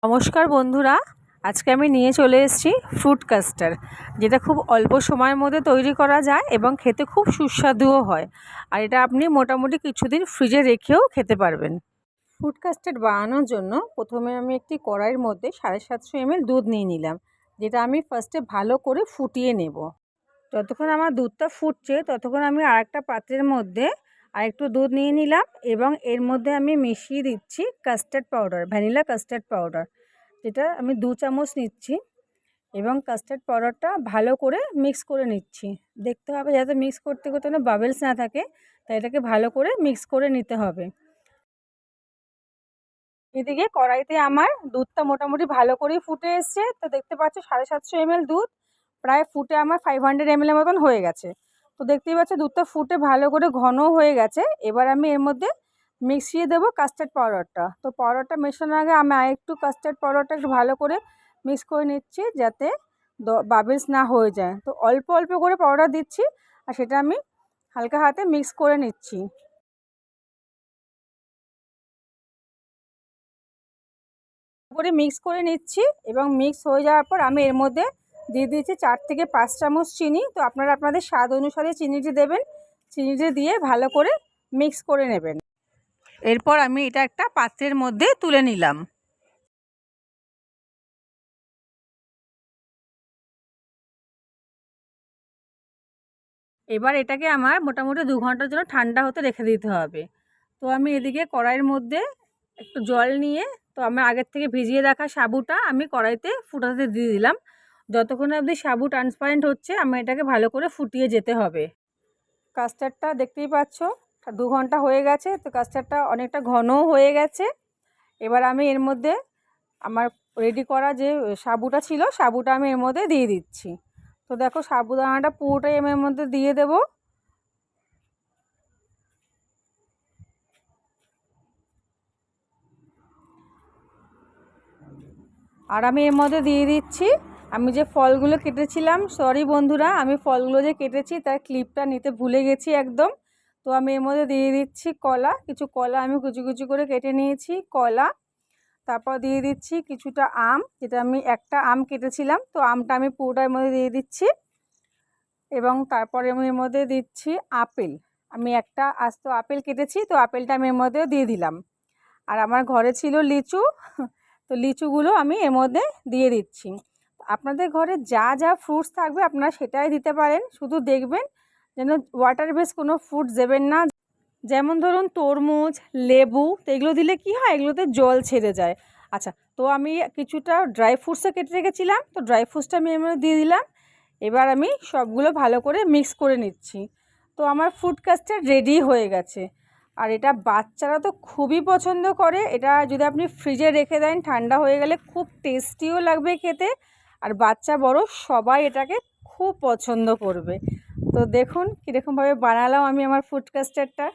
নমস্কার বন্ধুরা, আজকে আমি নিয়ে চলে এসেছি ফ্রুট কাস্টার্ড, যেটা খুব অল্প সময়ের মধ্যে তৈরি করা যায় এবং খেতে খুব সুস্বাদুও হয়। আর এটা আপনি মোটামুটি কিছুদিন ফ্রিজে রেখেও খেতে পারবেন। ফ্রুট কাস্টার্ড বানানোর জন্য প্রথমে আমি একটি কড়াইয়ের মধ্যে 750 ml দুধ নিয়ে নিলাম, যেটা আমি ফার্স্টে ভালো করে ফুটিয়ে নেব। যতক্ষণ আমার দুধটা ফুটছে ততক্ষণ আমি আরেকটা পাত্রের মধ্যে আরেকটু দুধ নিয়ে নিলাম এবং এর মধ্যে আমি মিশিয়ে দিচ্ছি custard powder, vanilla custard powder, যেটা আমি 2 চামচ নিচ্ছি এবং কাস্টার্ড পাউডারটা ভালো করে মিক্স করে নিচ্ছি। দেখতে হবে যাতে মিক্স করতে করতে না বাবেলস না থাকে, তাই এটাকে ভালো করে মিক্স করে নিতে হবে। এদিকে কড়াইতে আমার দুধটা মোটামুটি ভালো করেই ফুটে এসছে। তো দেখতে পাচ্ছ 750 ml দুধ প্রায় ফুটে আমার 500 ml এর মতন হয়ে গেছে। তো দেখতেই পাচ্ছ দুধটা ফুটে ভালো করে ঘনও হয়ে গেছে। এবার আমি এর মধ্যে মিশিয়ে দেবো কাস্টার্ড পাউডারটা। তো পাউডারটা মেশানোর আগে আমি আরেকটু কাস্টার্ড পাউডারটা একটু ভালো করে মিক্স করে নিচ্ছি, যাতে বাবেলস না হয়ে যায়। তো অল্প অল্প করে পাউডার দিচ্ছি আর সেটা আমি হালকা হাতে মিক্স করে নিচ্ছি। করে মিক্স করে নিচ্ছি এবং মিক্স হয়ে যাওয়ার পর আমি এর মধ্যে দিয়ে দিয়েছি 4 থেকে 5 চামচ চিনি। তো আপনারা আপনাদের স্বাদ অনুসারে চিনিটি দেবেন। চিনিটি দিয়ে ভালো করে মিক্স করে নেবেন। এরপর আমি এটা একটা পাত্রের মধ্যে তুলে নিলাম। এবার এটাকে আমার মোটামুটি 2 ঘন্টার জন্য ঠান্ডা হতে রেখে দিতে হবে। তো আমি এদিকে কড়াইয়ের মধ্যে একটু জল নিয়ে, তো আমি আগের থেকে ভিজিয়ে রাখা সাবুটা আমি কড়াইতে ফুটাতে দিয়ে দিলাম। যতক্ষণ অবধি সাবু ট্রান্সপারেন্ট হচ্ছে আমি এটাকে ভালো করে ফুটিয়ে যেতে হবে। কাস্টার্ডটা দেখতেই পাচ্ছ 2 ঘন্টা হয়ে গেছে। তো কাস্টার্ডটা অনেকটা ঘনও হয়ে গেছে। এবার আমি এর মধ্যে আমার রেডি করা যে সাবুটা ছিল সাবুটা আমি এর মধ্যে দিয়ে দিচ্ছি। তো দেখো সাবুদানাটা পুরোটাই আমি এর মধ্যে দিয়ে দেবো। আর আমি এর মধ্যে দিয়ে দিচ্ছি আমি যে ফলগুলো কেটেছিলাম। সরি বন্ধুরা, আমি ফলগুলো যে কেটেছি তার ক্লিপটা নিতে ভুলে গেছি একদম। তো আমি এর মধ্যে দিয়ে দিচ্ছি কলা, কিছু কলা আমি কুচি কুচি করে কেটে নিয়েছি কলা। তারপর দিয়ে দিচ্ছি কিছুটা আম, যেটা আমি একটা আম কেটেছিলাম, তো আমটা আমি পুরোটার মধ্যে দিয়ে দিচ্ছি। এবং তারপরে আমি এর মধ্যে দিচ্ছি আপেল, আমি একটা আস্ত আপেল কেটেছি, তো আপেলটা আমি এর মধ্যেও দিয়ে দিলাম। আর আমার ঘরে ছিল লিচু, তো লিচুগুলো আমি এর মধ্যে দিয়ে দিচ্ছি। আপনাদের ঘরে যা যা ফ্রুটস থাকবে আপনারা সেটাই দিতে পারেন, শুধু দেখবেন যেন ওয়াটার বেস কোনো ফ্রুটস দেবেন না। যেমন ধরুন তরমুজ, লেবু, তো এগুলো দিলে কি হয়, এগুলোতে জল ছেড়ে যায়। আচ্ছা, তো আমি কিছুটা ড্রাই ফ্রুটসও কেটে রেখেছিলাম, তো ড্রাই ফ্রুটসটা আমি এর মধ্যে দিয়ে দিলাম। এবার আমি সবগুলো ভালো করে মিক্স করে নিচ্ছি। তো আমার ফ্রুট কাস্টার্ড রেডি হয়ে গেছে। আর এটা বাচ্চারা তো খুবই পছন্দ করে। এটা যদি আপনি ফ্রিজে রেখে দেন ঠান্ডা হয়ে গেলে খুব টেস্টিও লাগবে খেতে। আর বাচ্চা বড় সবাই এটাকে খুব পছন্দ করবে। তো দেখুন কীরকমভাবে বানালাম আমি আমার ফ্রুট কাস্টার্ডটা।